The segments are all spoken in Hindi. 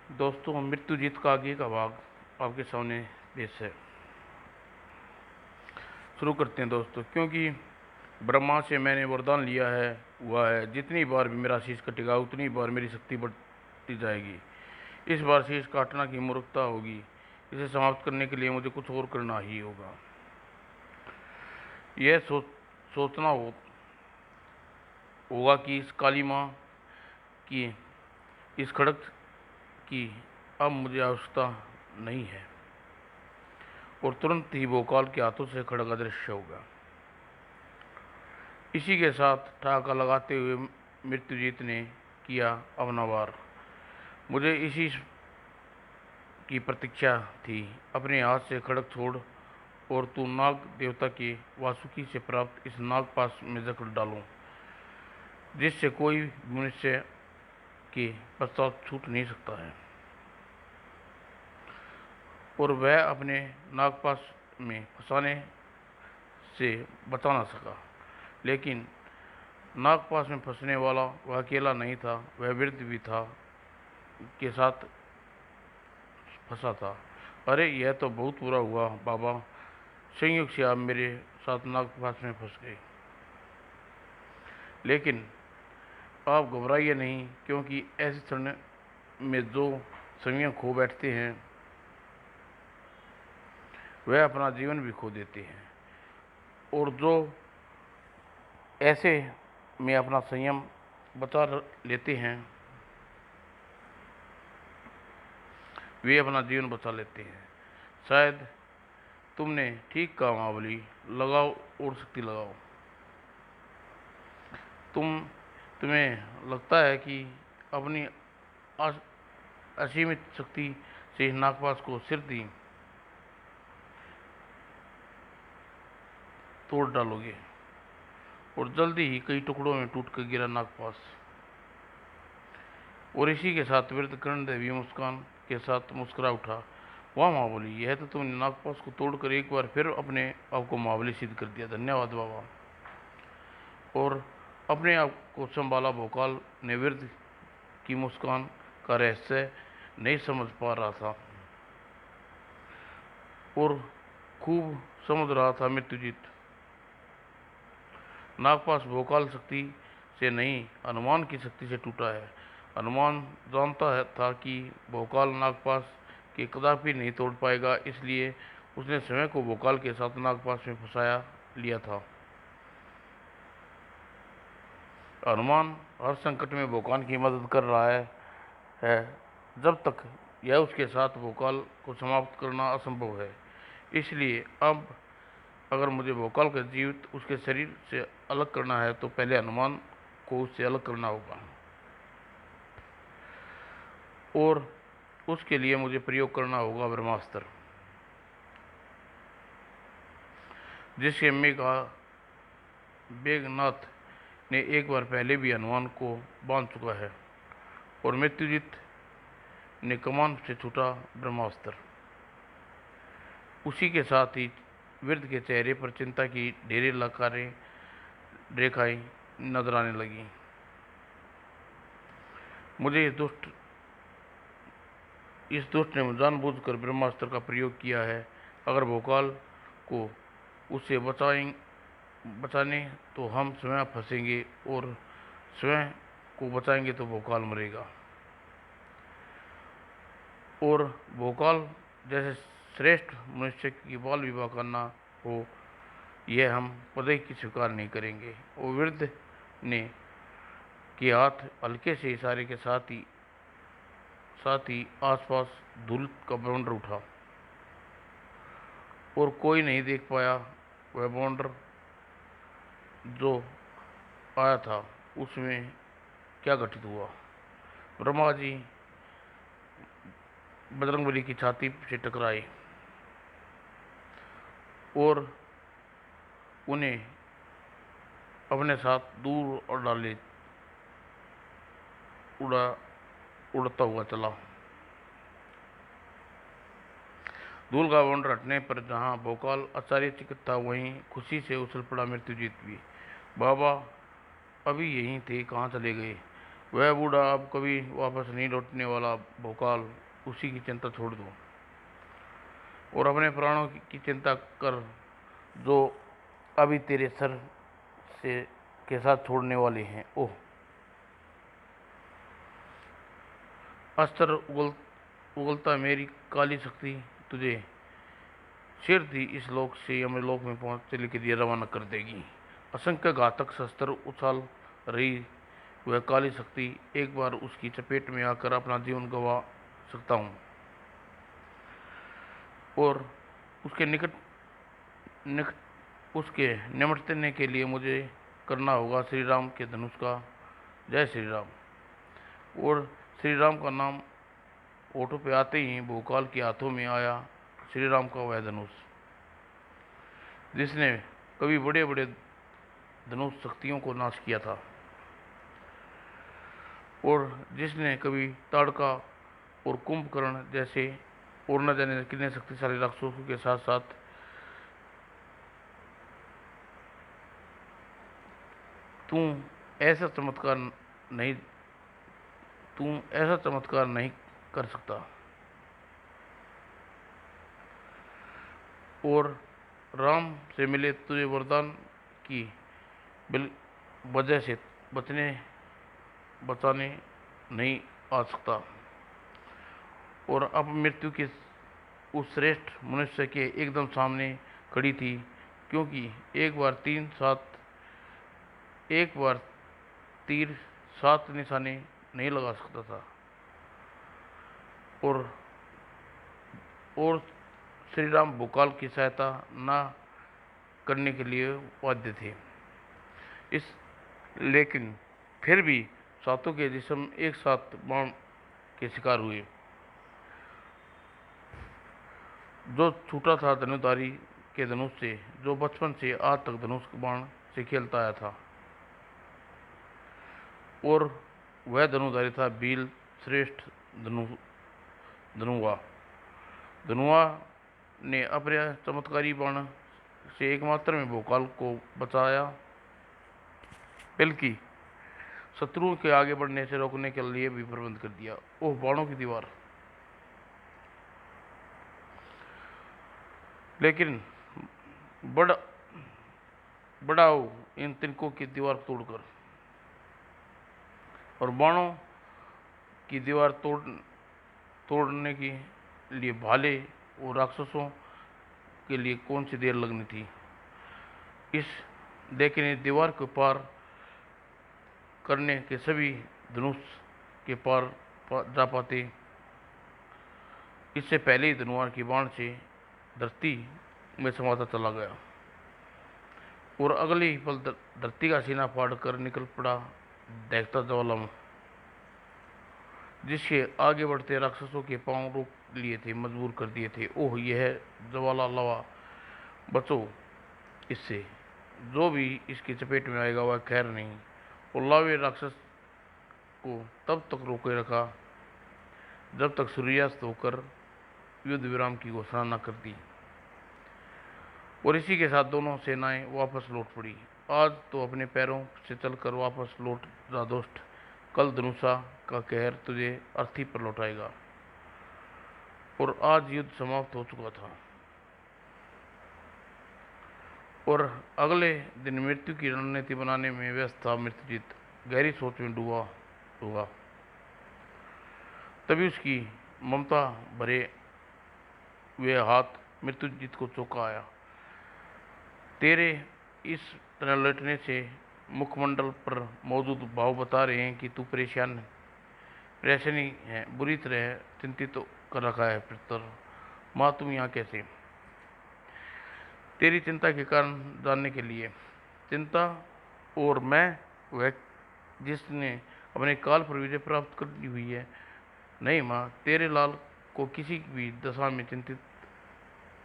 दोस्तों, मृत्युजीत का आगे का भाग आपके सामने पेश है। शुरू करते हैं दोस्तों। क्योंकि ब्रह्मा से मैंने वरदान लिया है हुआ है, जितनी बार भी मेरा शीश कटेगा उतनी बार मेरी शक्ति बढ़ती जाएगी। इस बार शीश काटना की मूर्खता होगी। इसे समाप्त करने के लिए मुझे कुछ और करना ही होगा। यह सोचना होगा कि इस काली माँ की, इस खड़क की अब मुझे आवश्यकता नहीं है। और तुरंत ही भोकाल के हाथों से खड़क अदृश्य होगा। इसी के साथ ठहाका लगाते हुए मृत्युजीत ने किया अपना वार। मुझे इसी की प्रतीक्षा थी। अपने हाथ से खड़क छोड़ और तू नाग देवता के वासुकी से प्राप्त इस नाग पास में जकड़ डालूं, जिससे कोई मनुष्य के पश्चात छूट नहीं सकता है। और वह अपने नागपाश में फंसाने से बचा ना सका। लेकिन नागपाश में फंसने वाला वह अकेला नहीं था, वह वृद्ध भी था के साथ फंसा था। अरे यह तो बहुत बुरा हुआ बाबा, संयोग से आप मेरे साथ नागपाश में फंस गए। लेकिन आप घबराइए नहीं, क्योंकि ऐसे क्षण में जो संयम खो बैठते हैं वह अपना जीवन भी खो देते हैं, और जो ऐसे में अपना संयम बचा लेते हैं वे अपना जीवन बचा लेते हैं। शायद तुमने ठीक कहा महाबली, लगाओ और शक्ति लगाओ। तुम्हें लगता है कि अपनी असीमित शक्ति से नागपाश को सिर दी तोड़ डालोगे, और जल्दी ही कई टुकड़ों में टूट कर गिरा नागपाश। और इसी के साथ वृद्ध कर्णदेवी मुस्कान के साथ मुस्कुरा उठा। वाह महाबली, यह तो तुमने नागपाश को तोड़कर एक बार फिर अपने आप को महाबली सिद्ध कर दिया। धन्यवाद बाबा। और अपने आप को संभाला भोकाल ने वृद्ध की मुस्कान का रहस्य नहीं समझ पा रहा था, और खूब समझ रहा था मृत्युजीत। नागपाश भोकाल शक्ति से नहीं, हनुमान की शक्ति से टूटा है। हनुमान जानता था कि भोकाल नागपाश के कदापि नहीं तोड़ पाएगा, इसलिए उसने स्वयं को भोकाल के साथ नागपाश में फंसाया लिया था। हनुमान हर संकट में भोकाल की मदद कर रहा है जब तक यह उसके साथ भोकाल को समाप्त करना असंभव है। इसलिए अब अगर मुझे भोकाल का जीवित उसके शरीर से अलग करना है तो पहले हनुमान को उससे अलग करना होगा, और उसके लिए मुझे प्रयोग करना होगा ब्रह्मास्त्र, जिसके मेघनाथ ने एक बार पहले भी हनुमान को बांध चुका है। और मृत्युजीत ने कमान से छूटा ब्रह्मास्त्र। उसी के साथ ही वृद्ध के चेहरे पर चिंता की ढेरी लकारें रेखाएं नजर आने लगी। मुझे इस दुष्ट ने जानबूझकर ब्रह्मास्त्र का प्रयोग किया है। अगर भोकाल को उससे बचाने तो हम स्वयं फंसेंगे, और स्वयं को बचाएंगे तो भोकाल मरेगा। और भोकाल जैसे श्रेष्ठ मनुष्य की बाल विवाह करना हो, यह हम कतई की स्वीकार नहीं करेंगे। और वृद्ध ने के हाथ हल्के से इशारे के साथ ही आसपास धूल का बाउंडर उठा, और कोई नहीं देख पाया वह बाउंडर जो आया था उसमें क्या घटित हुआ। ब्रह्मा जी बजरंगबली की छाती से टकराए और उन्हें अपने साथ दूर और डाले उड़ता हुआ चला। धूल का बाउंडर हटने पर जहां भोकाल आश्चर्यचकित था, वहीं खुशी से उछल पड़ा मृत्युजीत भी। बाबा अभी यहीं थे, कहाँ चले गए? वह बूढ़ा अब कभी वापस नहीं लौटने वाला भोकाल, उसी की चिंता छोड़ दो और अपने प्राणों की चिंता कर, जो अभी तेरे सर से के साथ छोड़ने वाले हैं। ओह, अस्त्र उगलता मेरी काली शक्ति तुझे शेर थी इस लोक से यमलोक में पहुंचने के लिए रवाना कर देगी। असंख्य घातक शस्त्र उछाल रही वह काली शक्ति, एक बार उसकी चपेट में आकर अपना जीवन गंवा सकता हूँ और उसके निकट निकट उसके निमटने के लिए मुझे करना होगा श्री राम के धनुष का जय श्री राम। और श्री राम का नाम ओठों पे आते ही भोकाल के हाथों में आया श्री राम का वह धनुष, जिसने कभी बड़े बड़े धनुष शक्तियों को नाश किया था और जिसने कभी ताड़का और कुंभकर्ण जैसे और न जाने कितने शक्तिशाली राक्षसों के साथ साथ तू ऐसा चमत्कार नहीं तू ऐसा चमत्कार नहीं कर सकता। और राम से मिले तुझे वरदान की वजह से बचाने नहीं आ सकता और अब मृत्यु के उस श्रेष्ठ मनुष्य के एकदम सामने खड़ी थी, क्योंकि एक बार तीर 7 निशाने नहीं लगा सकता था और श्री राम भोकाल की सहायता न करने के लिए बाध्य थे। इस लेकिन फिर भी सातों के जिस्म एक साथ बाण के शिकार हुए। जो छूटा था धनुधारी के धनुष से, जो बचपन से आज तक धनुष बाण से खेलता आया था, और वह धनुधारी था भील श्रेष्ठ धनुआ। धनुआ ने अपने चमत्कारी बाण से एकमात्र में भोकाल को बचाया, बल्कि शत्रुओं के आगे बढ़ने से रोकने के लिए भी प्रबंध कर दिया। ओह, बाणों की दीवार! लेकिन बढ़ाओ इन तिनकों की दीवार तोड़कर, और बाणों की दीवार तोड़ने के लिए भाले और राक्षसों के लिए कौन सी देर लगनी थी। लेकिन इस दीवार को पार करने के सभी धनुष के पार जा पाते, इससे पहले ही धनुआ की बाण से धरती में समाता चला गया और अगले ही पल धरती का सीना फाड़ कर निकल पड़ा देखता ज्वालामुख, जिसके आगे बढ़ते राक्षसों के पांव रोक लिए थे, मजबूर कर दिए थे। ओह, यह ज्वाला लावा! बचो इससे, जो भी इसकी चपेट में आएगा वह खैर नहीं। और लावे राक्षस को तब तक रोके रखा जब तक सूर्यास्त होकर युद्ध विराम की घोषणा न कर दी। और इसी के साथ दोनों सेनाएं वापस लौट पड़ी। आज तो अपने पैरों से चलकर वापस लौट जा दोस्त, कल धनुषा का कहर तुझे अर्थी पर लौटाएगा। और आज युद्ध समाप्त हो चुका था और अगले दिन मृत्यु की रणनीति बनाने में व्यस्त था मृत्युजीत, गहरी सोच में डूबा होगा। तभी उसकी ममता भरे वे हाथ मृत्युजीत को चौंका आया। तेरे इस तरह लौटने से मुखमंडल पर मौजूद भाव बता रहे हैं कि तू परेशानी है, बुरी तरह चिंतित तो कर रखा है। पुत्र, माँ तुम यहाँ कैसे? तेरी चिंता के कारण जानने के लिए। चिंता? और मैं वह जिसने अपने काल पर विजय प्राप्त कर ली हुई है। नहीं माँ, तेरे लाल को किसी भी दशा में चिंतित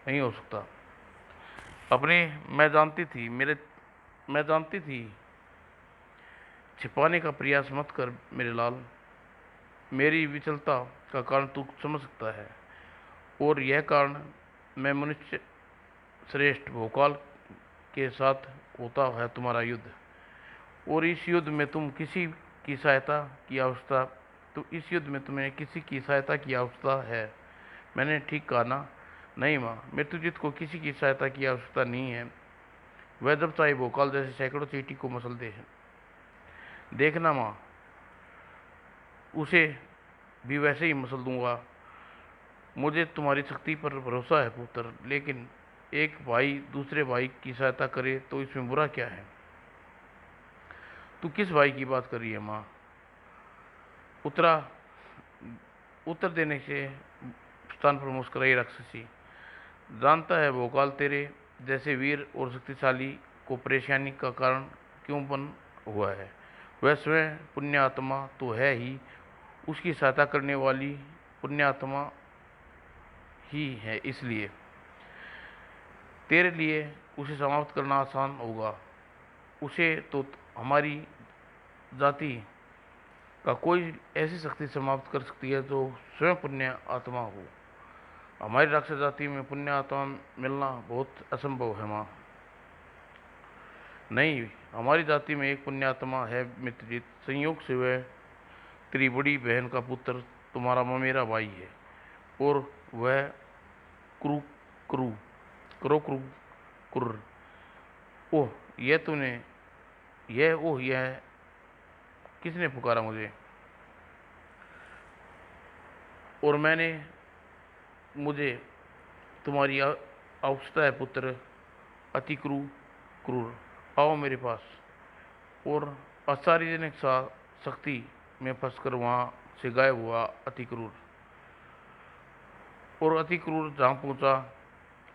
नहीं हो सकता। मैं जानती थी। छिपाने का प्रयास मत कर मेरे लाल, मेरी विचलता का कारण तू समझ सकता है, और यह कारण मैं मनुष्य श्रेष्ठ भोकाल के साथ होता है तुम्हारा युद्ध, और इस युद्ध में तुम किसी की सहायता की आवश्यकता, तो इस युद्ध में तुम्हें किसी की सहायता की आवश्यकता है। मैंने ठीक कहा ना? नहीं माँ, मृत्युजीत को किसी की सहायता की आवश्यकता नहीं है। वह जब चाहे भोकाल जैसे सैकड़ों चींटी को मसल दे। देखना माँ, उसे भी वैसे ही मसल दूंगा। मुझे तुम्हारी शक्ति पर भरोसा है पुत्र, लेकिन एक भाई दूसरे भाई की सहायता करे तो इसमें बुरा क्या है? तू किस भाई की बात कर रही है माँ? उत्तरा उत्तर देने से स्थान पर मुस्कुराई राक्षसी। जानता है भोकाल तेरे जैसे वीर और शक्तिशाली को परेशानी का कारण क्यों बन हुआ है? वह स्वयं पुण्यात्मा तो है ही, उसकी सहायता करने वाली पुण्यात्मा ही है। इसलिए तेरे लिए उसे समाप्त करना आसान होगा। उसे तो हमारी जाति का कोई ऐसी शक्ति समाप्त कर सकती है जो स्वयं पुण्य आत्मा हो। हमारी राक्षस जाति में पुण्य आत्मा मिलना बहुत असंभव है माँ। नहीं, हमारी जाति में एक पुण्य आत्मा है मित्रजीत। संयोग से वह तेरी बड़ी बहन का पुत्र तुम्हारा ममेरा भाई है, और वह क्रू क्रू क्रो क्रू कुर्र। ओह, यह तूने यह ओह यह किसने पुकारा मुझे? और मुझे तुम्हारी आवश्यकता है पुत्र, अति क्रूर। आओ मेरे पास। और आश्चर्यजनक सा शक्ति में फंसकर वहां से गायब हुआ अति क्रूर। और अति क्रूर जहां पहुंचा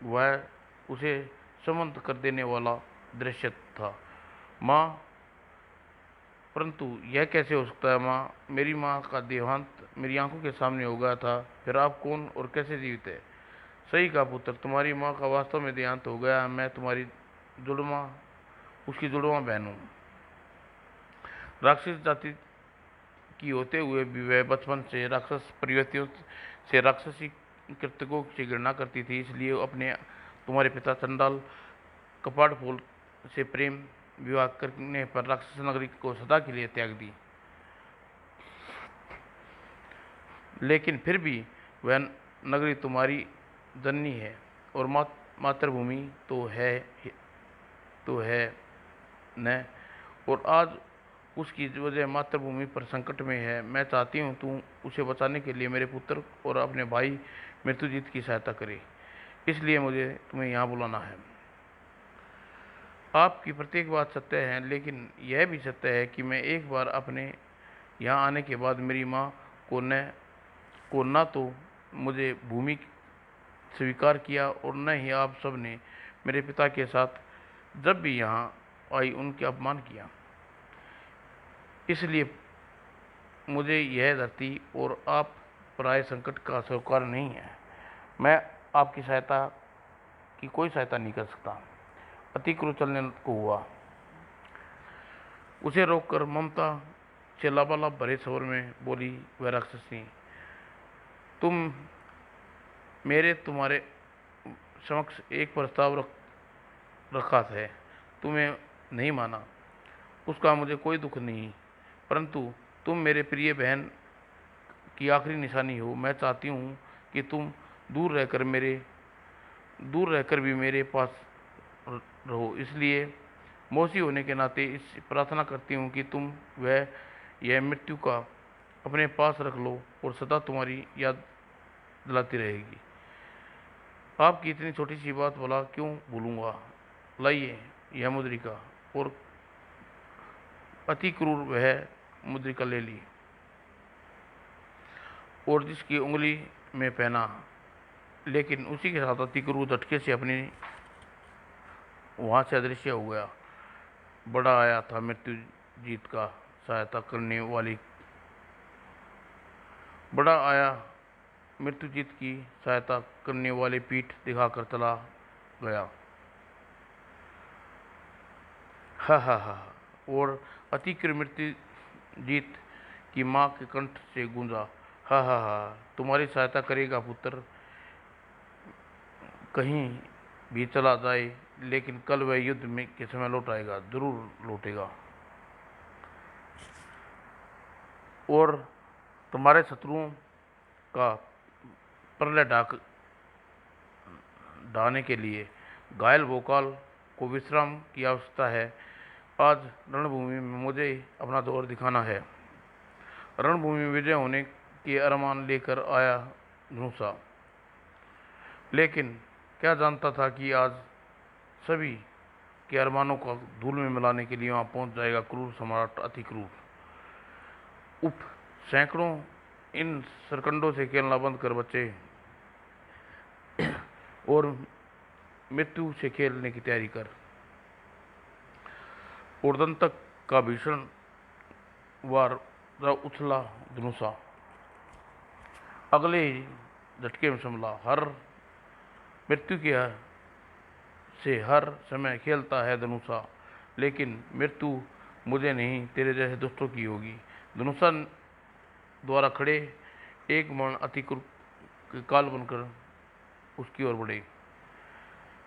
वह उसे समंत कर देने वाला दृश्य था माँ। परंतु यह कैसे हो सकता है माँ? मेरी माँ का देहांत मेरी आंखों के सामने हो गया था, फिर आप कौन और कैसे जीवित है? सही कहा पुत्र, तुम्हारी माँ का वास्तव में देहांत हो गया। मैं तुम्हारी जुड़वा उसकी जुड़वा बहन हूँ। राक्षस जाति की होते हुए भी वह बचपन से राक्षस प्रवृत्तियों से राक्षसी कृत्यों से घृणा करती थी। इसलिए अपने तुम्हारे पिता चंडाल कपाटफूल से प्रेम विवाह करने पर राक्षस नगरी को सदा के लिए त्याग दी। लेकिन फिर भी वह नगरी तुम्हारी जननी है और मातृभूमि तो है न। और आज उसकी वजह मातृभूमि पर संकट में है। मैं चाहती हूँ तू उसे बचाने के लिए मेरे पुत्र और अपने भाई मृत्युजीत की सहायता करे। इसलिए मुझे तुम्हें यहाँ बुलाना है। आपकी प्रत्येक बात सत्य है, लेकिन यह भी सत्य है कि मैं एक बार अपने यहाँ आने के बाद मेरी माँ को न तो मुझे भूमि स्वीकार किया और न ही आप सब ने मेरे पिता के साथ जब भी यहाँ आई उनके अपमान किया। इसलिए मुझे यह धरती और आप पराये संकट का स्वीकार नहीं है। मैं आपकी सहायता की कोई सहायता नहीं कर सकता। अति क्रूर चलने को हुआ। उसे रोककर ममता से लाबालाब भरे स्वर में बोली वह राक्षसी, तुम तुम्हारे समक्ष एक प्रस्ताव रखा है, तुम्हें नहीं माना। उसका मुझे कोई दुख नहीं, परंतु तुम मेरे प्रिय बहन की आखिरी निशानी हो। मैं चाहती हूँ कि तुम दूर रहकर भी मेरे पास रहो। इसलिए मौसी होने के नाते इस प्रार्थना करती हूँ कि तुम यह मृत्यु का अपने पास रख लो और सदा तुम्हारी याद दिलाती रहेगी। आपकी इतनी छोटी सी बात भला क्यों भूलूंगा? लाइए यह मुद्रिका। और अति क्रूर वह मुद्रिका ले ली और जिसकी उंगली में पहना। लेकिन उसी के साथ अति क्रूर झटके से अपनी वहां से अदृश्य हो गया। बड़ा आया था मृत्युजीत का सहायता करने वाली बड़ा आया मृत्युजीत की सहायता करने वाली पीठ दिखाकर चला गया। हा हा हा। और अति क्रूर मृत्युजीत की माँ के कंठ से गूंजा, हा हा हा, तुम्हारी सहायता करेगा पुत्र, कहीं भी चला जाए, लेकिन कल वह युद्ध में के समय लौट आएगा, जरूर लौटेगा। और तुम्हारे शत्रुओं का प्रलय ढाने के लिए घायल भोकाल को विश्राम की आवश्यकता है। आज रणभूमि में मुझे अपना जोर दिखाना है। रणभूमि में विजय होने के अरमान लेकर आया धनुषा, लेकिन क्या जानता था कि आज सभी के अरमानों को धूल में मिलाने के लिए वहां पहुंच जाएगा क्रूर सम्राट, अति क्रूर। उफ, सैकड़ों इन सरकंडों से खेलना बंद कर बच्चे, और मृत्यु से खेलने की तैयारी कर। और दंतक का भीषण वार उछला धनुषा अगले ही झटके में संभला। हर मृत्यु के से हर समय खेलता है धनुषा, लेकिन मृत्यु मुझे नहीं तेरे जैसे दोस्तों की होगी। धनुषा द्वारा खड़े एक मरण अति काल बनकर उसकी ओर बढ़े,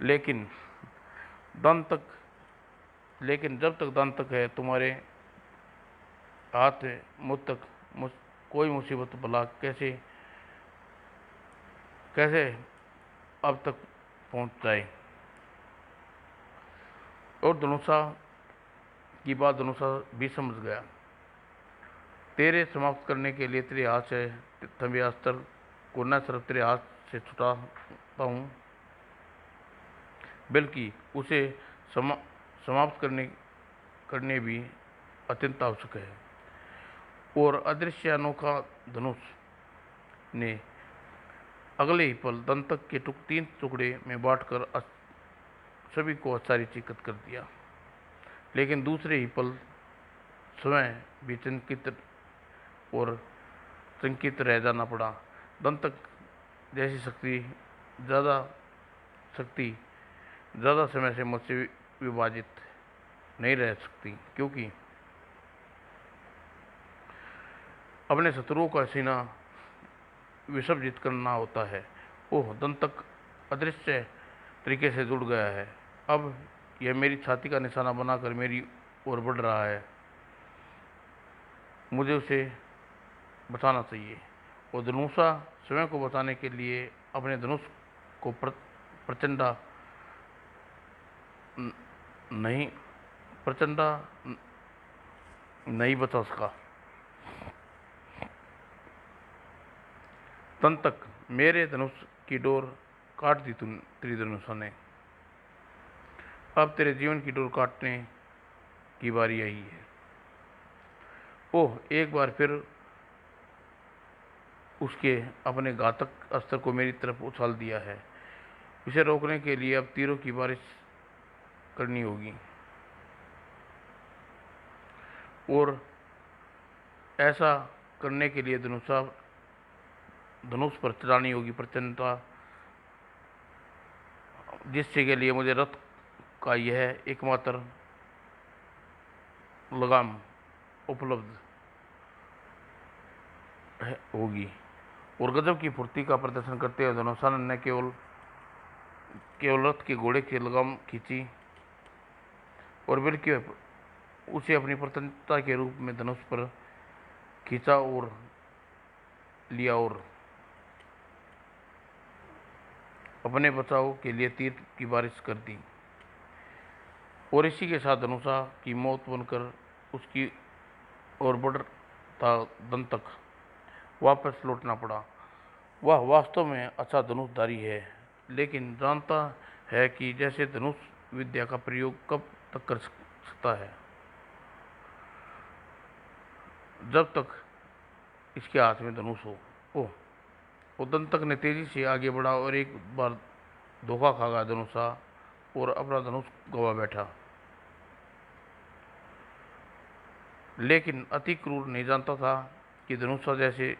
लेकिन जब तक दंतक है तुम्हारे हाथ में, मुझ तक कोई मुसीबत भला कैसे अब तक पहुंच जाए। और धनुषा की बात धनुषा भी समझ गया। तेरे समाप्त करने के लिए तेरे हाथ से थमे अस्त्र को न सिर्फ तेरे हाथ से छुटाता हूँ, बल्कि उसे समाप्त करने भी अत्यंत आवश्यक है। और अदृश्य अनोखा धनुष ने अगले ही पल दंतक के 3 टुकड़े में बांटकर सभी को आश्चर्यचकित कर दिया। लेकिन दूसरे ही पल स्वयं भी चकित रह जाना पड़ा। दंतक जैसी शक्ति ज़्यादा समय से मुझसे विभाजित नहीं रह सकती, क्योंकि अपने शत्रुओं का सीना विसर्जित करना होता है। ओह, दंतक अदृश्य तरीके से जुड़ गया है। अब यह मेरी छाती का निशाना बनाकर मेरी ओर बढ़ रहा है। मुझे उसे बचाना चाहिए। और धनुषा स्वयं को बचाने के लिए अपने धनुष को प्रचंडा नहीं बचा सका। दंतक, मेरे धनुष की डोर काट दी तेरी धनुषा ने। अब तेरे जीवन की डोर काटने की बारी आई है। ओह, एक बार फिर उसके अपने घातक अस्त्र को मेरी तरफ उछाल दिया है। इसे रोकने के लिए अब तीरों की बारिश करनी होगी, और ऐसा करने के लिए धनुष पर चढ़ानी होगी प्रचंडता, जिससे के लिए मुझे रथ का यह एकमात्र लगाम उपलब्ध होगी। और गजब की फुर्ती का प्रदर्शन करते हुए धनुषा ने केवल रथ के घोड़े की लगाम खींची, और बल्कि उसे अपनी प्रचंडता के रूप में धनुष पर खींचा और लिया, और अपने बचाव के लिए तीर की बारिश कर दी। और इसी के साथ धनुषा की मौत बनकर उसकी ओर बढ़ता दंतक वापस लौटना पड़ा। वह वास्तव में अच्छा धनुषधारी है, लेकिन जानता है कि जैसे धनुष विद्या का प्रयोग कब तक कर सकता है, जब तक इसके हाथ में धनुष हो। ओह, दंतक ने तेजी से आगे बढ़ा और एक बार धोखा खा गया धनुषा और अपना धनुष गवा बैठा। लेकिन अति क्रूर नहीं जानता था कि धनुषा जैसे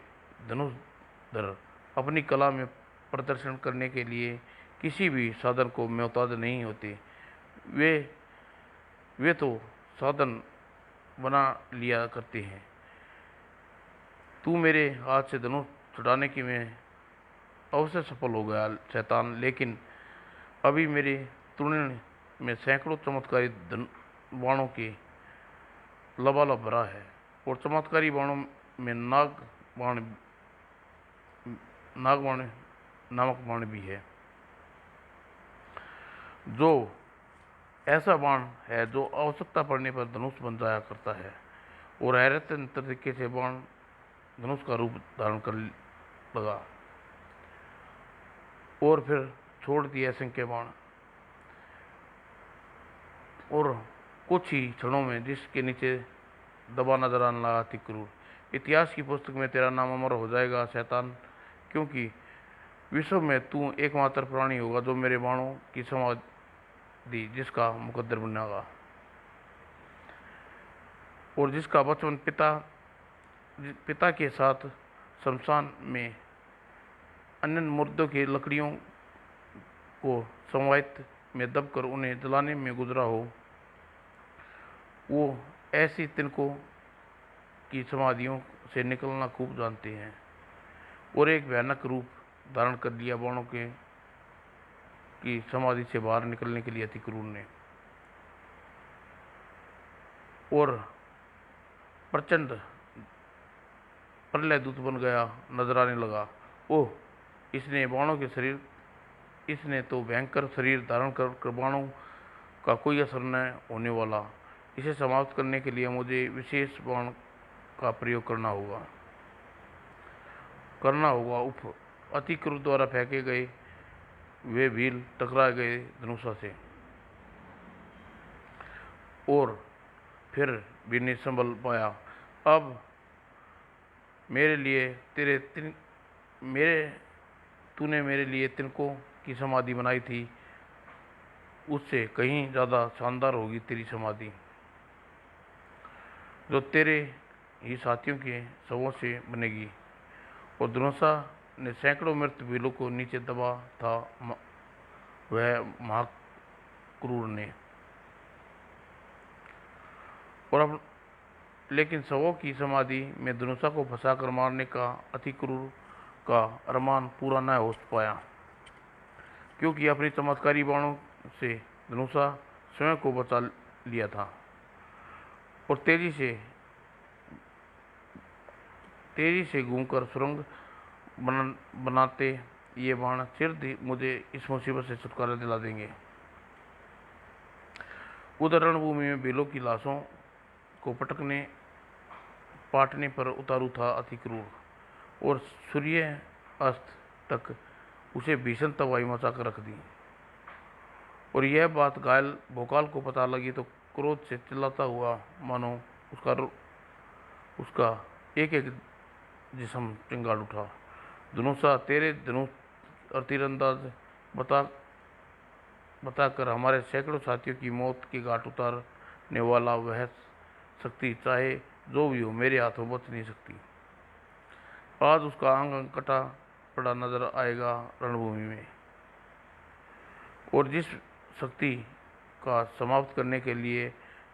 धनुषधर अपनी कला में प्रदर्शन करने के लिए किसी भी साधन को मोहताज नहीं होते। वे तो साधन बना लिया करते हैं। तू मेरे हाथ से धनुष छुड़ाने की में अवश्य सफल हो गया शैतान, लेकिन अभी मेरे तुरंत में सैकड़ों चमत्कारी बाणों के लबालब भरा है, और चमत्कारी बाणों में नागबाण नामक बाण भी है, जो ऐसा बाण है जो आवश्यकता पड़ने पर धनुष बन जाया करता है। और हैरतन तरीके से बाण धनुष का रूप धारण कर लगा और फिर छोड़ दिया असंख्य बाण। और कुछ ही क्षणों में जिसके नीचे दबा नजर आने लगा थी क्रूर, इतिहास की पुस्तक में तेरा नाम अमर हो जाएगा शैतान, क्योंकि विश्व में तू एकमात्र प्राणी होगा जो मेरे बाणों की समाधि जिसका मुकद्दर बनेगा, और जिसका बचपन पिता के साथ शमशान में अन्य मुर्दों की लकड़ियों को समाहित में दबकर उन्हें जलाने में गुजरा हो। वो ऐसी तिनकों की समाधियों से निकलना खूब जानते हैं और एक भयानक रूप धारण कर लिया बाणों के की समाधि से बाहर निकलने के लिए अति क्रूर ने। और प्रचंड प्रलय दूत बन गया नजर आने लगा। ओह, इसने तो भयंकर शरीर धारण कर बाणों का कोई असर न होने वाला। इसे समाप्त करने के लिए मुझे विशेष बाण का प्रयोग करना होगा। उफ, अति क्रूर द्वारा फेंके गए वे भील टकरा गए धनुषा से और फिर भी नहीं संभल पाया। अब तूने मेरे लिए तिनकों की समाधि बनाई थी, उससे कहीं ज्यादा शानदार होगी तेरी समाधि, जो तेरे ही साथियों के शवों से बनेगी। और धनुषा ने सैकड़ों मृत भीलों को नीचे दबा था वह महाक्रूर ने। और अब लेकिन शवों की समाधि में धनुषा को फंसाकर मारने का अति क्रूर का अरमान पूरा न हो पाया, क्योंकि अपनी चमत्कारी बाणों से धनुषा स्वयं को बचा लिया था। और तेजी से घूमकर सुरंग बनाते ये बाण शीघ्र मुझे इस मुसीबत से छुटकारा दिला देंगे। उधर रणभूमि में भीलों की लाशों को पाटने पर उतारू था अति क्रूर, और सूर्य अस्त तक उसे भीषण तबाही मचा कर रख दी। और यह बात घायल भोकाल को पता लगी तो क्रोध से चिल्लाता हुआ मानो उसका एक एक जिस्म चिंगाड़ उठा। धनुषा, तेरे धनुष और तीरंदाज बताकर हमारे सैकड़ों साथियों की मौत के घाट उतारने वाला वह शक्ति चाहे जो भी हो मेरे हाथों बच नहीं सकती। आज उसका अंग कटा पड़ा नजर आएगा रणभूमि में। और जिस शक्ति का समाप्त करने के लिए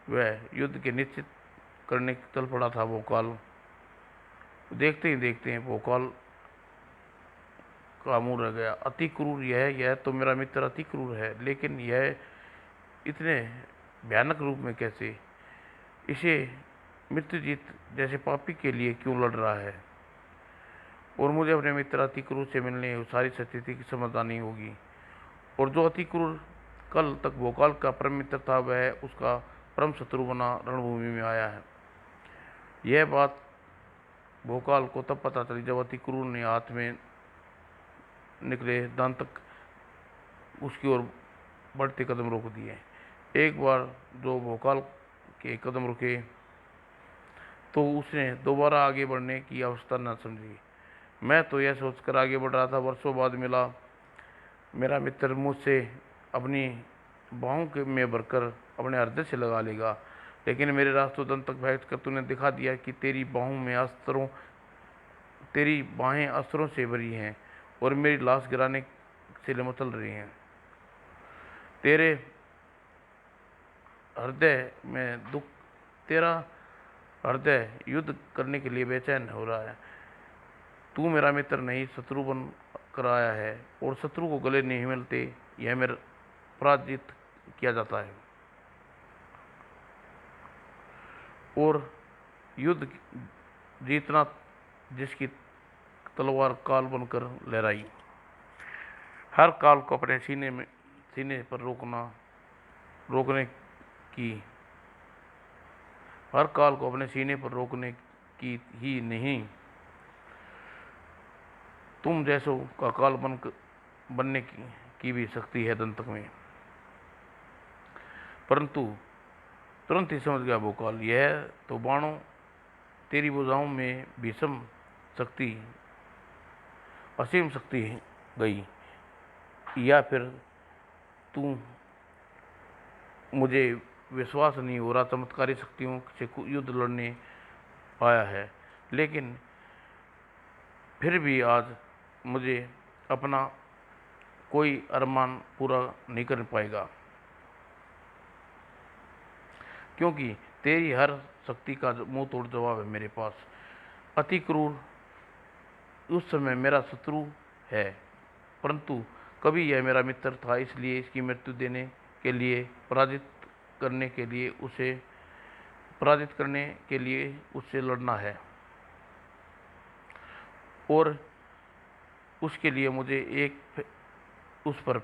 वह युद्ध के निश्चित करने चल पड़ा था भोकाल, देखते ही देखते भोकाल का मुंह रह गया। अति क्रूर यह तो मेरा मित्र अति क्रूर है, लेकिन यह इतने भयानक रूप में कैसे? इसे मृत्युजीत जैसे पापी के लिए क्यों लड़ रहा है? और मुझे अपने मित्र अति क्रूर से मिलने सारी स्थिति की समझ आनी होगी। और जो अति क्रूर कल तक भोकाल का परम मित्र था वह उसका परम शत्रु बना रणभूमि में आया है। यह बात भोकाल को तब पता चली जब अति क्रूर ने हाथ में निकले दांत तक उसकी ओर बढ़ते कदम रोक दिए। एक बार जो भोकाल के कदम रुके तो उसने दोबारा आगे बढ़ने की आवश्यकता न समझी। मैं तो यह सोचकर आगे बढ़ रहा था, वर्षों बाद मिला मेरा मित्र मुझसे अपनी बाहों में भरकर अपने हृदय से लगा लेगा, लेकिन मेरे रास्तों तक बैठ कर तूने दिखा दिया कि तेरी बाहें अस्त्रों से भरी हैं और मेरी लाश गिराने से मचल रही हैं। तेरा हृदय युद्ध करने के लिए बेचैन हो रहा है। तू मेरा मित्र नहीं शत्रु बन कर आया है, और शत्रु को गले नहीं मिलते यह मेरा पराजित किया जाता है। और युद्ध जीतना जिसकी तलवार काल बनकर लहराई। हर काल को अपने सीने पर रोकने की हर काल को अपने सीने पर रोकने की ही नहीं, तुम जैसों का काल बनने की भी शक्ति है दंतक में। परंतु तुरंत ही समझ गया भोकाल, यह तो बाणों तेरी भुजाओं में भीषम शक्ति, असीम शक्ति गई, या फिर तू मुझे विश्वास नहीं हो रहा चमत्कारी शक्तियों से युद्ध लड़ने आया है। लेकिन फिर भी आज मुझे अपना कोई अरमान पूरा नहीं कर पाएगा, क्योंकि तेरी हर शक्ति का मुंह तोड़ जवाब है मेरे पास। अति क्रूर उस समय मेरा शत्रु है, परंतु कभी यह मेरा मित्र था, इसलिए इसकी मृत्यु देने के लिए, पराजित करने के लिए उससे लड़ना है, और उसके लिए मुझे उस पर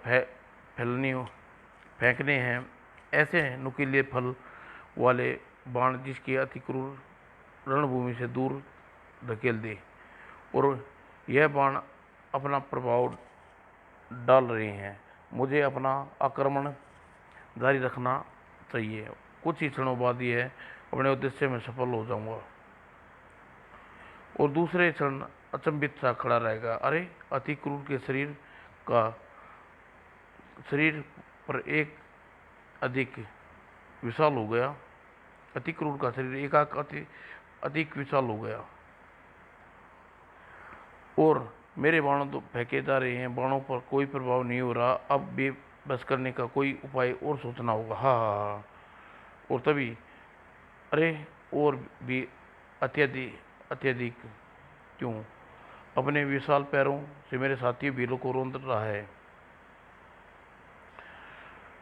फेंकने हैं ऐसे नुकीले फल वाले बाण जिसकी अति क्रूर रणभूमि से दूर धकेल दे, और यह बाण अपना प्रभाव डाल रहे हैं। मुझे अपना आक्रमण जारी रखना चाहिए, कुछ ही क्षणों बाद यह अपने उद्देश्य में सफल हो जाऊंगा। और दूसरे क्षण अचंभित सा खड़ा रहेगा। अरे, अति क्रूर के शरीर पर एक अधिक विशाल हो गया। अति क्रूर का शरीर अधिक विशाल हो गया, और मेरे बाणों तो फेंके जा रहे हैं, बाणों पर कोई प्रभाव नहीं हो रहा। अब भी बस करने का कोई उपाय और सोचना होगा। हाँ। और तभी अरे, और भी अत्यधिक क्यों? अपने विशाल पैरों से मेरे साथी वीरों को रौंद रहा है।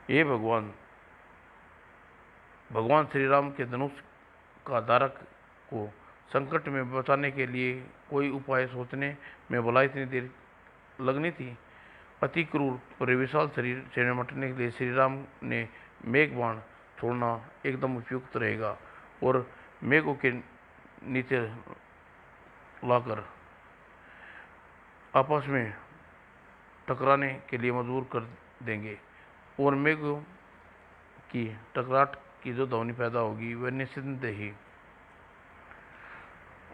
ये भगवान श्री राम के धनुष का धारक को संकट में बचाने के लिए कोई उपाय सोचने में भला इतनी देर लगनी थी। अति क्रूर और विशाल शरीर से निपटने के लिए श्री राम ने मेघबाण छोड़ना एकदम उपयुक्त रहेगा, और मेघों के नीचे लाकर आपस में टकराने के लिए मजबूर कर देंगे, और मेघों की टकराहट की जो ध्वनि पैदा होगी वह निस्संदेह ही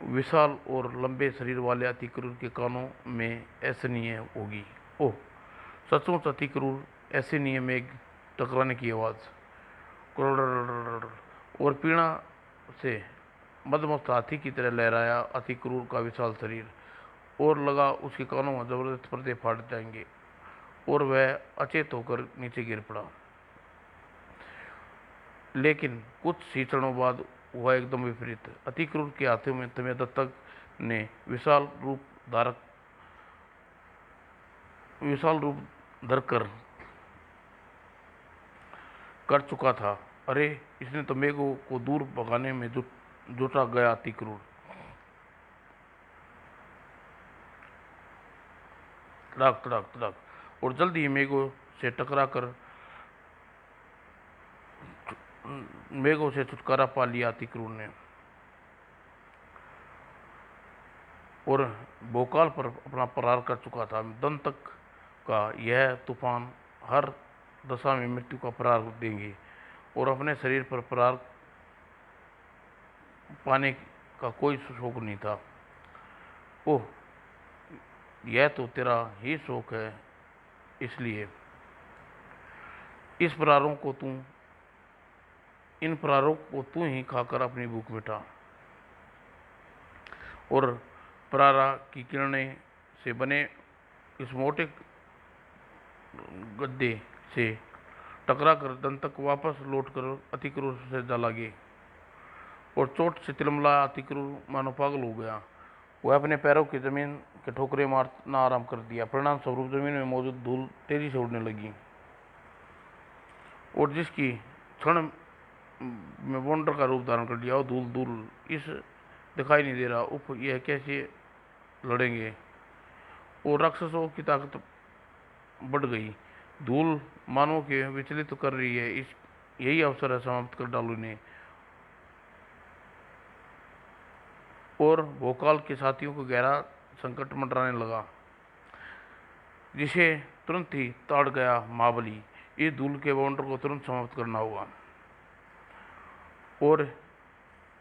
विशाल और लंबे शरीर वाले अति क्रूर के कानों में असहनीय होगी। ओह, सचमुच अति क्रूर असहनीय मेघ टकराने की आवाज़, और पीड़ा से मदमस्त हाथी की तरह लहराया अति क्रूर का विशाल शरीर, और लगा उसके कानों में जबरदस्त पर्दे फाट जाएंगे, और वह अचेत होकर नीचे गिर पड़ा। लेकिन कुछ ही क्षणों बाद हुआ एकदम विपरीत। अति क्रूर के हाथों में तमिया दत्तक ने विशाल रूप धरकर कर चुका था। अरे, इसने तो मेघों को दूर भगाने में जुटा गया। अति क्रूर तड़ाक, और जल्दी ही मेघों से छुटकारा पा लिया अति क्रूर ने, और भोकाल पर अपना प्रहार कर चुका था। दंतक का यह तूफान हर दशा में मृत्यु का प्रहार देंगे, और अपने शरीर पर प्रहार पाने का कोई शौक नहीं था। ओह, यह तो तेरा ही शौक है, इसलिए इन प्रहारों को तू ही खाकर अपनी भूख मिटा। और प्रहारा की किरणें से बने इस मोटे गद्दे से टकराकर दंतक वापस लौटकर अति क्रूर से जा लगे, और चोट से तिलमिलाया अति क्रूर मानो पागल हो गया। वह अपने पैरों की जमीन के ठोकरे मारना आराम कर दिया। परिणाम स्वरूप जमीन में मौजूद धूल तेजी से उड़ने लगी, और जिसकी क्षण में वॉन्डर का रूप धारण कर लिया। और धूल इस दिखाई नहीं दे रहा। उफ, यह कैसे लड़ेंगे। और राक्षसों की ताकत बढ़ गई। धूल मानव के विचलित कर रही है। इस यही अवसर है, समाप्त कर डालू इन्हें। और भोकाल के साथियों को गहरा संकट मंडराने लगा, जिसे तुरंत ही ताड़ गया महाबली। इस धूल के बाउंडर को तुरंत समाप्त करना होगा, और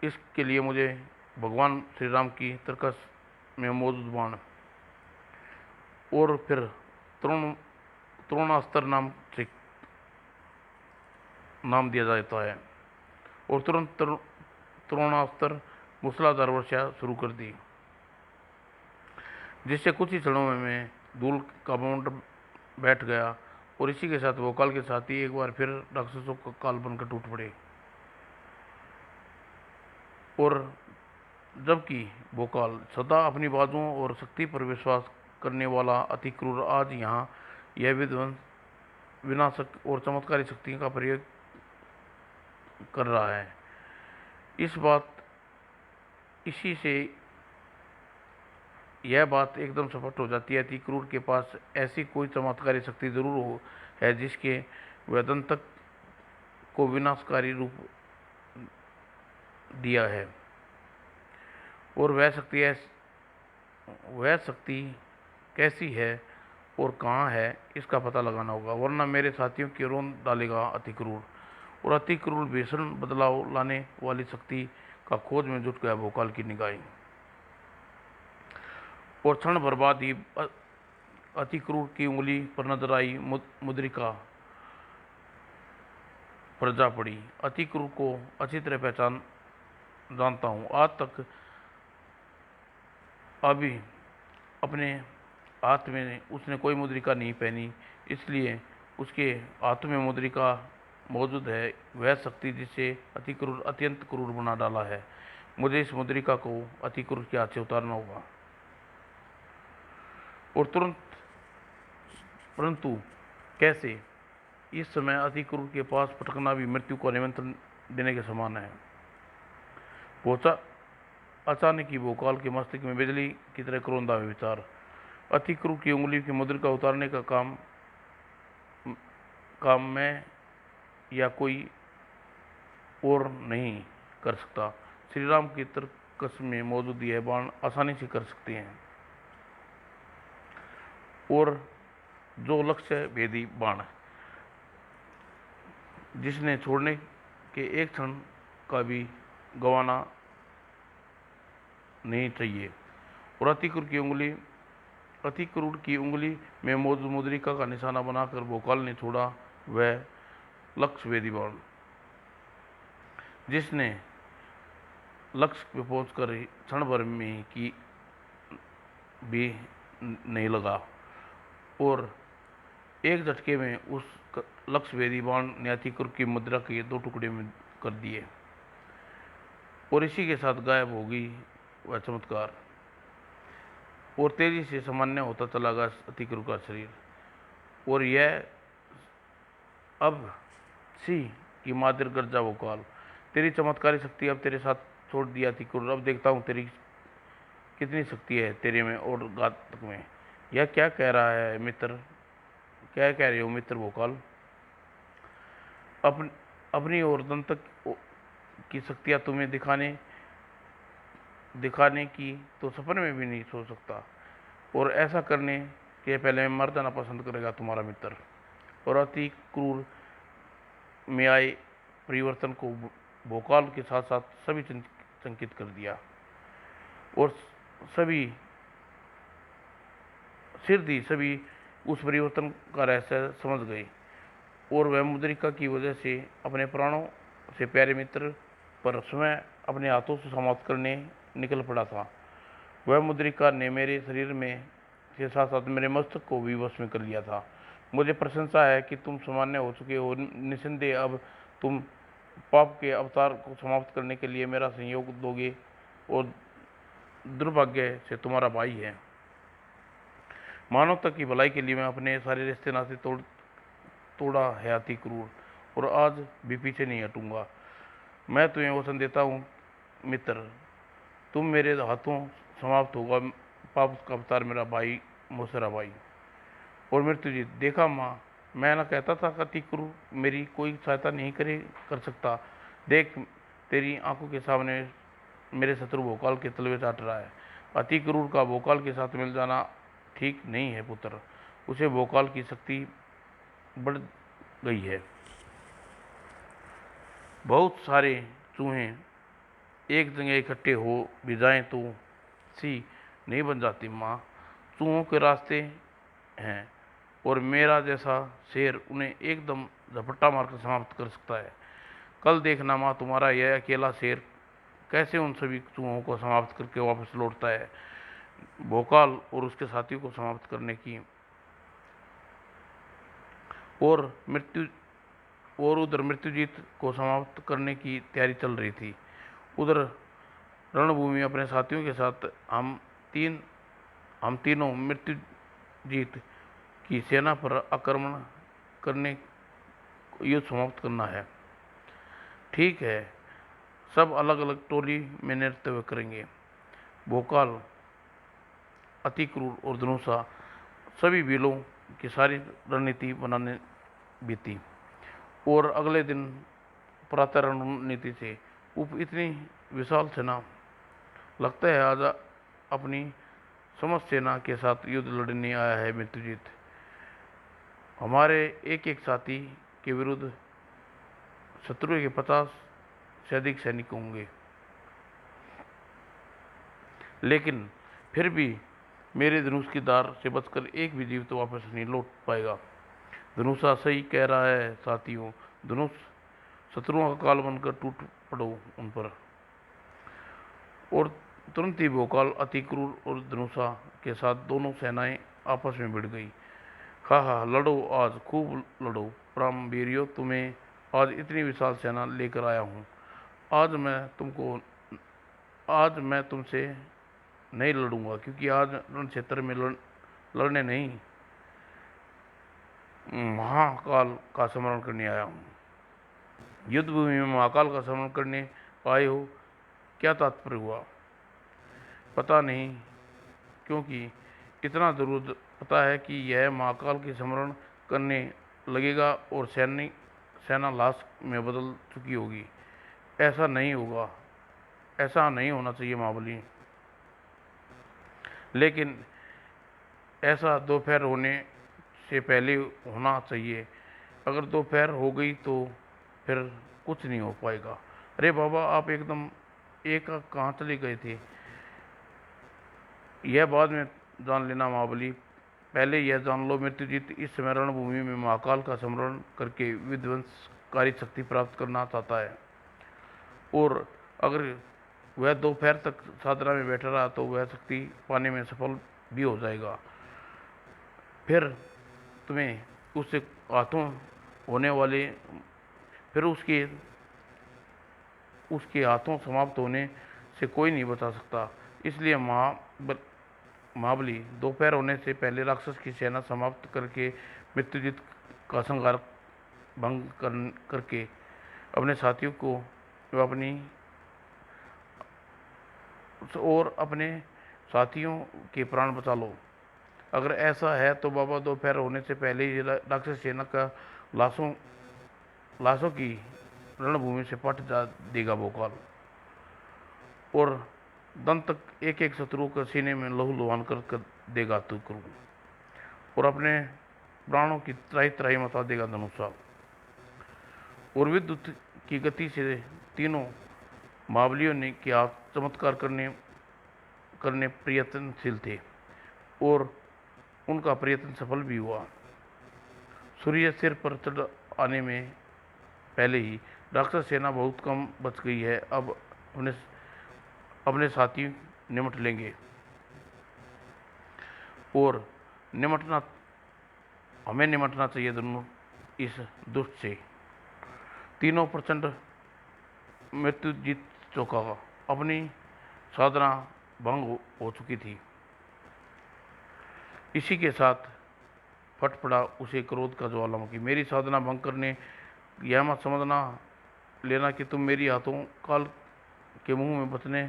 इसके लिए मुझे भगवान श्री राम की तरकस में मौजूद बाण और फिर द्रोणास्त्र नाम से नाम दिया जाता है। और तुरंत द्रोणास्त्र मूसलाधार वर्षा शुरू कर दी, जिससे कुछ ही क्षणों में धूल का बाउंडर बैठ गया। और इसी के साथ भोकाल के साथी एक बार फिर राक्षसों का काल बनकर टूट पड़े। और जबकि भोकाल सदा अपनी बाजुओं और शक्ति पर विश्वास करने वाला अति क्रूर आज यहाँ यह विध्वंस, विनाशक और चमत्कारी शक्ति का प्रयोग कर रहा है। इसी से यह बात एकदम स्पष्ट हो जाती है। अति क्रूर के पास ऐसी कोई चमत्कारी शक्ति जरूर हो है, जिसके वेदंतक को विनाशकारी रूप दिया है। और वह शक्ति कैसी है और कहाँ है, इसका पता लगाना होगा, वरना मेरे साथियों की रोन डालेगा अति क्रूर। और अति क्रूर भीषण बदलाव लाने वाली शक्ति का खोज में जुट गया भोकाल की निगाहें। और क्षण भर बाद ही अति क्रूर की उंगली पर नजर आई मुद्रिका पर जा पड़ी। अति क्रूर को अच्छी तरह पहचान जानता हूँ। आज तक अभी अपने हाथ में उसने कोई मुद्रिका नहीं पहनी, इसलिए उसके हाथ में मुद्रिका मौजूद है, वह शक्ति जिसे अति क्रूर अत्यंत क्रूर बना डाला है। मुझे इस मुद्रिका को अति क्रूर के हाथ से उतारना होगा। और तुरंत, परंतु कैसे? इस समय अति क्रूर के पास पटकना भी मृत्यु को निमंत्रण देने के समान है। पहुंचा अचानक ही भोकाल के मस्तिष्क में बिजली की तरह क्रोंदा हुआ विचार, अति क्रूर की उंगली की मुद्रिका उतारने का काम मैं या कोई और नहीं कर सकता। श्री राम की तरकस में मौजूद यह बाण आसानी से कर सकते हैं। और जो लक्ष्य भेदी बाण, जिसने छोड़ने के एक क्षण का भी गंवाना नहीं चाहिए। और अति क्रूर की उंगली में मौजूद मुद्रिका का निशाना बनाकर भोकाल ने छोड़ा वह लक्ष्य भेदी बाण, जिसने लक्ष्य पे पहुंचकर क्षण भर में की भी नहीं लगा। और एक झटके में उस लक्ष्य भेदी बाण ने अति क्रूर की मुद्रा के 2 टुकड़े में कर दिए। और इसी के साथ गायब हो गई वह चमत्कार, और तेजी से सामान्य होता चला गया अति क्रूर का शरीर। और यह अब सी की मादिर गर्जा भोकाल, तेरी चमत्कारी शक्ति अब तेरे साथ छोड़ दिया अति क्रूर। अब देखता हूँ तेरी कितनी शक्ति है तेरे में और घातक में। यह क्या कह रहा है मित्र? क्या कह रहे हो मित्र भोकाल? अपनी और दंतक की शक्तियाँ तुम्हें दिखाने की तो सपने में भी नहीं सोच सकता। और ऐसा करने के पहले मैं मर जाना पसंद करेगा तुम्हारा मित्र। और अति क्रूर में आए परिवर्तन को भोकाल के साथ साथ सभी संकित कर दिया। और सभी उस परिवर्तन का रहस्य समझ गए। और वह मुद्रिका की वजह से अपने प्राणों से प्यारे मित्र पर स्वयं अपने हाथों से समाप्त करने निकल पड़ा था। वह मुद्रिका ने मेरे शरीर में के साथ साथ मेरे मस्तक को भी वश में कर लिया था। मुझे प्रशंसा है कि तुम सामान्य हो चुके हो। निस्संदेह अब तुम पाप के अवतार को समाप्त करने के लिए मेरा सहयोग दोगे। और दुर्भाग्य से तुम्हारा भाई है। मानवता की भलाई के लिए मैं अपने सारे रिश्ते नाते तोड़ा है अति क्रूर, और आज भी पीछे नहीं हटूंगा। मैं तुम्हें वचन देता हूँ मित्र, तुम मेरे हाथों समाप्त होगा पाप का अवतार मेरा भाई मोसेरा भाई। और मृत्युजीत, देखा माँ, मैं ना कहता था अति क्रूर मेरी कोई सहायता नहीं कर सकता। देख, तेरी आंखों के सामने मेरे शत्रु भोकाल के तलवे चाट रहा है। अति क्रूर का भोकाल के साथ मिल जाना ठीक नहीं है पुत्र। उसे भोकाल की शक्ति बढ़ गई है। बहुत सारे चूहे एक जगह इकट्ठे हो भी जाएं तो सी नहीं बन जाती माँ। चूहों के रास्ते हैं और मेरा जैसा शेर उन्हें एकदम झपट्टा मारकर समाप्त कर सकता है। कल देखना माँ, तुम्हारा यह अकेला शेर कैसे उन सभी चूहों को समाप्त करके वापस लौटता है। भोकाल और उसके साथियों को समाप्त करने की और मृत्यु और उधर मृत्युजीत को समाप्त करने की तैयारी चल रही थी। उधर रणभूमि अपने साथियों के साथ हम तीनों मृत्युजीत की सेना पर आक्रमण करने युद्ध समाप्त करना है। ठीक है, सब अलग अलग टोली में नृत्य करेंगे। भोकाल, अति क्रूर और धनुषा सभी बिलों की सारी रणनीति बनाने बीती। और अगले दिन प्रातः रणनीति से इतनी विशाल सेना, लगता है आज अपनी समस्त सेना के साथ युद्ध लड़ने आया है मृत्युजीत। हमारे एक एक साथी के विरुद्ध शत्रु के 50 से अधिक सैनिक होंगे, लेकिन फिर भी मेरे धनुष की धार से बचकर एक भी जीवित तो वापस नहीं लौट पाएगा। धनुषा सही कह रहा है साथियों, धनुष शत्रुओं का काल बनकर टूट पड़ो उन पर। और तुरंत ही भोकाल, अति क्रूर और धनुषा के साथ दोनों सेनाएं आपस में भिड़ गई। हा हा, लड़ो आज, खूब लड़ो प्राम वीरियो, तुम्हें आज इतनी विशाल सेना लेकर आया हूँ। आज मैं तुमसे नहीं लड़ूंगा, क्योंकि आज रण क्षेत्र में लड़ने नहीं, महाकाल का स्मरण करने आया हूँ। युद्ध भूमि में महाकाल का स्मरण करने आए हो, क्या तात्पर्य हुआ पता नहीं, क्योंकि इतना जरूर पता है कि यह महाकाल के स्मरण करने लगेगा और सेना लाश में बदल चुकी होगी। ऐसा नहीं होगा, ऐसा नहीं होना चाहिए महाबली। लेकिन ऐसा दोपहर होने से पहले होना चाहिए। अगर दोपहर हो गई तो फिर कुछ नहीं हो पाएगा। अरे बाबा, आप एकदम कहाँ चले गए थे? यह बाद में जान लेना महाबली, पहले यह जान लो मृत्युजीत इस समय रणभूमि में महाकाल का स्मरण करके विध्वंसकारी शक्ति प्राप्त करना चाहता है। और अगर वह दोपहर तक साधना में बैठा रहा तो वह शक्ति पाने में सफल भी हो जाएगा। फिर तुम्हें उससे हाथों होने वाले फिर उसके हाथों समाप्त होने से कोई नहीं बचा सकता। इसलिए महाबली, दोपहर होने से पहले राक्षस की सेना समाप्त करके मृत्युजीत का संहार भंग करके अपने साथियों को अपने साथियों के प्राण बचा लो। अगर ऐसा है तो बाबा, दोपहर होने से पहले ही राक्षस सेना का लाशों की रणभूमि से पट जा देगा भोकाल, और दंत तक एक एक शत्रु के सीने में लहू लुहान कर देगा तू करू, और अपने प्राणों की त्राही त्राही मचा देगा धनुषा। और विद्युत की गति से तीनों महाबलियों ने क्या चमत्कार करने प्रयत्नशील थे, और उनका प्रयत्न सफल भी हुआ। सूर्य सिर पर चढ़ आने में पहले ही राक्षस सेना बहुत कम बच गई है। अब अपने साथी निमट लेंगे, और हमें निमटना चाहिए दोनों इस दुष्ट से। तीनों प्रचंड मृत्यु जीत चुका, अपनी साधना भंग हो चुकी थी। इसी के साथ फट पड़ा उसे क्रोध का ज्वालामुखी। मेरी साधना भंग करने, यह मत समझना लेना कि तुम मेरी हाथों काल के मुंह में बचने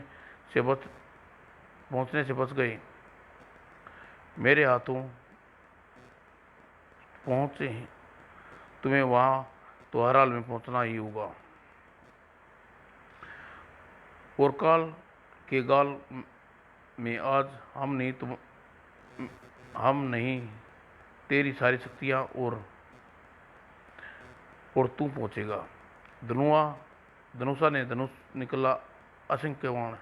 से पहुंचने से बच गए। मेरे हाथों पहुंचे तुम्हें वहां तो हर हाल में पहुंचना ही होगा। और काल के गाल में आज हम नहीं तेरी सारी शक्तियां और तू पहुंचेगा। धनुषा ने धनुष निकला असंख्य बाण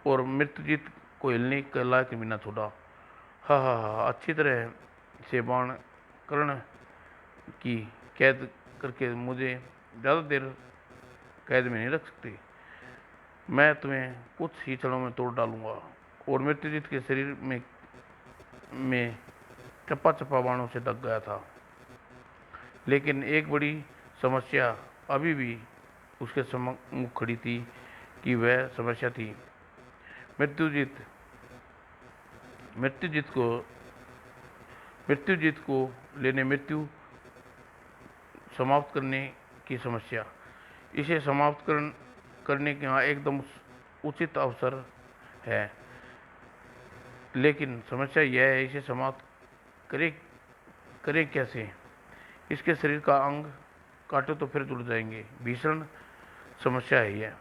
और मृत्युजीत को हिलने के लायक भी न छोड़ा। हा अच्छी तरह से बाण कर्ण की कैद करके मुझे ज़्यादा देर कैद में नहीं रख सकती। मैं तुम्हें कुछ ही क्षणों में तोड़ डालूंगा। और मृत्युजीत के शरीर में चप्पा चप्पा बाणों से ढक गया था। लेकिन एक बड़ी समस्या अभी भी उसके सम्मुख खड़ी थी कि वह समस्या थी मृत्युजीत मृत्युजीत को लेने मृत्यु समाप्त करने की समस्या। इसे समाप्त करने के यहाँ एकदम उचित अवसर है। लेकिन समस्या यह है इसे समाप्त करे कैसे। इसके शरीर का अंग काटे तो फिर जुड़ जाएंगे। भीषण समस्या है यह।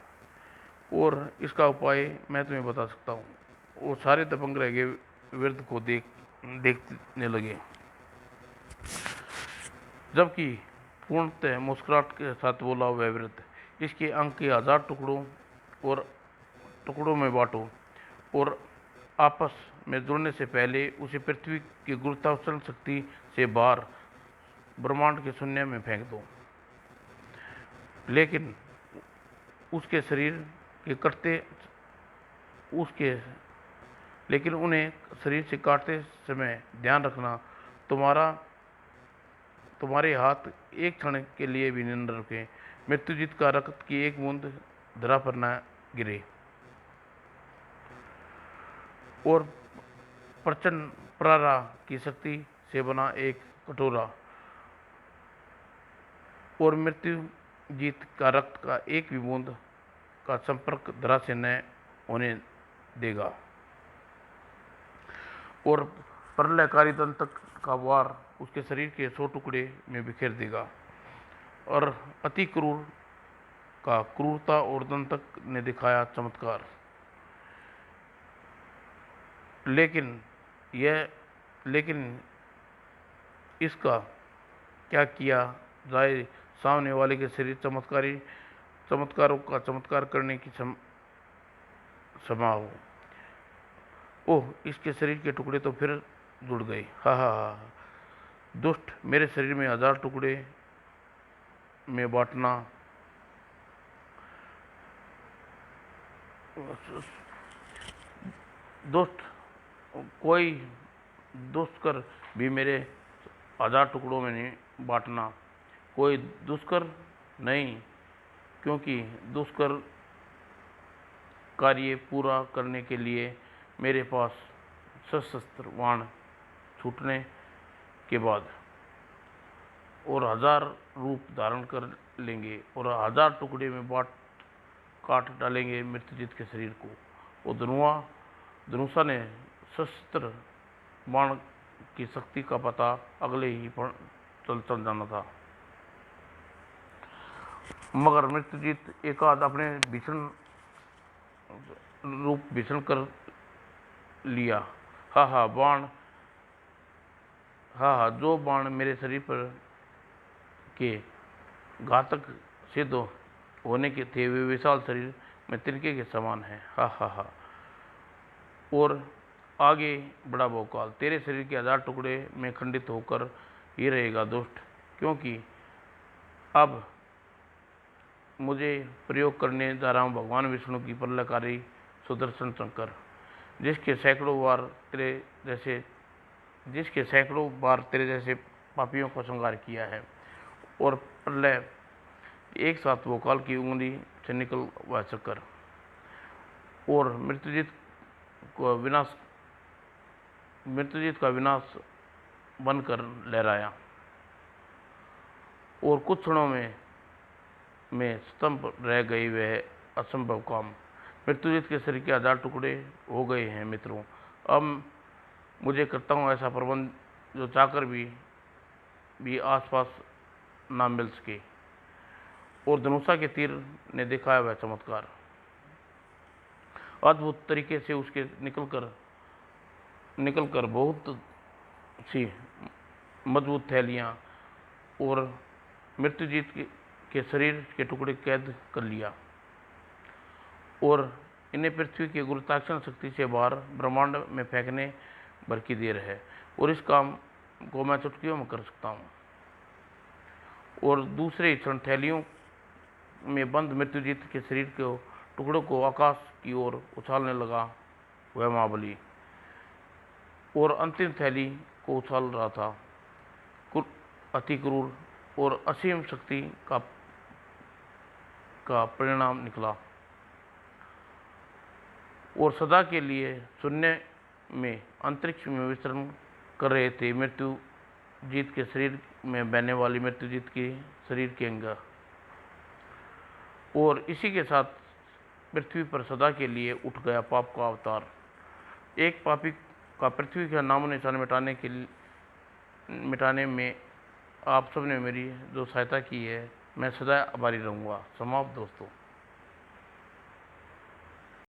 और इसका उपाय मैं तुम्हें बता सकता हूँ। वो सारे दबंग रह गए वृद्ध को देखने लगे, जबकि पूर्णतः मुस्कुराहट के साथ बोला वह वृद्ध, इसके अंग के 1000 टुकड़ों में बांटो और आपस में जुड़ने से पहले उसे पृथ्वी की गुरुत्वाकर्षण शक्ति से बाहर ब्रह्मांड के शून्य में फेंक दो। लेकिन उसके शरीर के कटते लेकिन उन्हें शरीर से काटते समय ध्यान रखना तुम्हारे हाथ एक क्षण के लिए भी न रुके। मृत्युजीत का रक्त की एक बूंद धरा पर न गिरे। और प्रचंड प्रारा की शक्ति से बना एक कटोरा और मृत्युजीत का रक्त का एक भी बूंद का संपर्क धरा से न होने देगा। और प्रलयकारी दंतक का वार उसके शरीर के 100 टुकड़े में बिखेर देगा। और अति क्रूरता और दंतक ने दिखाया चमत्कार। लेकिन इसका क्या किया जाए। सामने वाले के शरीर चमत्कारों का चमत्कार करने की क्षमा हो। ओह, इसके शरीर के टुकड़े तो फिर जुड़ गए। हा। दुष्ट, मेरे शरीर में 1000 टुकड़े में बांटना दुष्ट, कोई दुष्कर भी मेरे 1000 टुकड़ों में नहीं बांटना। कोई दुष्कर नहीं, क्योंकि दुष्कर कार्य पूरा करने के लिए मेरे पास सशस्त्र बाण छूटने के बाद और 1000 रूप धारण कर लेंगे और 1000 टुकड़े में काट डालेंगे मृत्युजीत के शरीर को। और धनुषा ने सशस्त्र बाण की शक्ति का पता अगले ही चल जाना था। मगर मृत्युजीत एकाध अपने भीषण कर लिया। जो बाण मेरे शरीर पर के घातक सिद्ध होने के थे वे विशाल शरीर में तिनके के समान है। हा। और आगे बड़ा बहुकाल तेरे शरीर के 1000 टुकड़े में खंडित होकर ही रहेगा दुष्ट, क्योंकि अब मुझे प्रयोग करने जा रहा हूँ भगवान विष्णु की प्रलयकारी सुदर्शन चक्र, जिसके सैकड़ों बार तेरे जैसे पापियों को संहार किया है। और प्रलय एक साथ भोकाल की उंगली से निकल वह चक्कर और मृत्युजीत का विनाश बनकर लहराया। और कुछ क्षणों में स्तंभ रह गई वह असंभव काम, मृत्युजीत के शरीर के 1000 टुकड़े हो गए हैं मित्रों। अब मुझे करता हूँ ऐसा प्रबंध जो चाहकर भी आसपास ना मिल सके। और धनुषा के तीर ने दिखाया वह चमत्कार। अद्भुत तरीके से उसके निकलकर बहुत सी मजबूत थैलियां और मृत्युजीत के शरीर के टुकड़े कैद कर लिया और इन्हें पृथ्वी की गुरुत्वाकर्षण शक्ति से बाहर ब्रह्मांड में फेंकने भर की देर है। और इस काम को मैं चुटकियों में कर सकता हूँ। और दूसरे क्षण थैलियों में बंद मृत्युजीत के शरीर के टुकड़ों को आकाश की ओर उछालने लगा वह महाबली। और अंतिम थैली को उछाल रहा था। अति क्रूर और असीम शक्ति का परिणाम निकला और सदा के लिए शून्य में अंतरिक्ष में विचरण कर रहे थे मृत्युजीत के शरीर में बहने वाली मृत्युजीत के शरीर के अंग। और इसी के साथ पृथ्वी पर सदा के लिए उठ गया पाप का अवतार। एक पापी का पृथ्वी का नामो निशान मिटाने में आप सबने मेरी जो सहायता की है मैं सदा आभारी रहूँगा। समाप्त दोस्तों।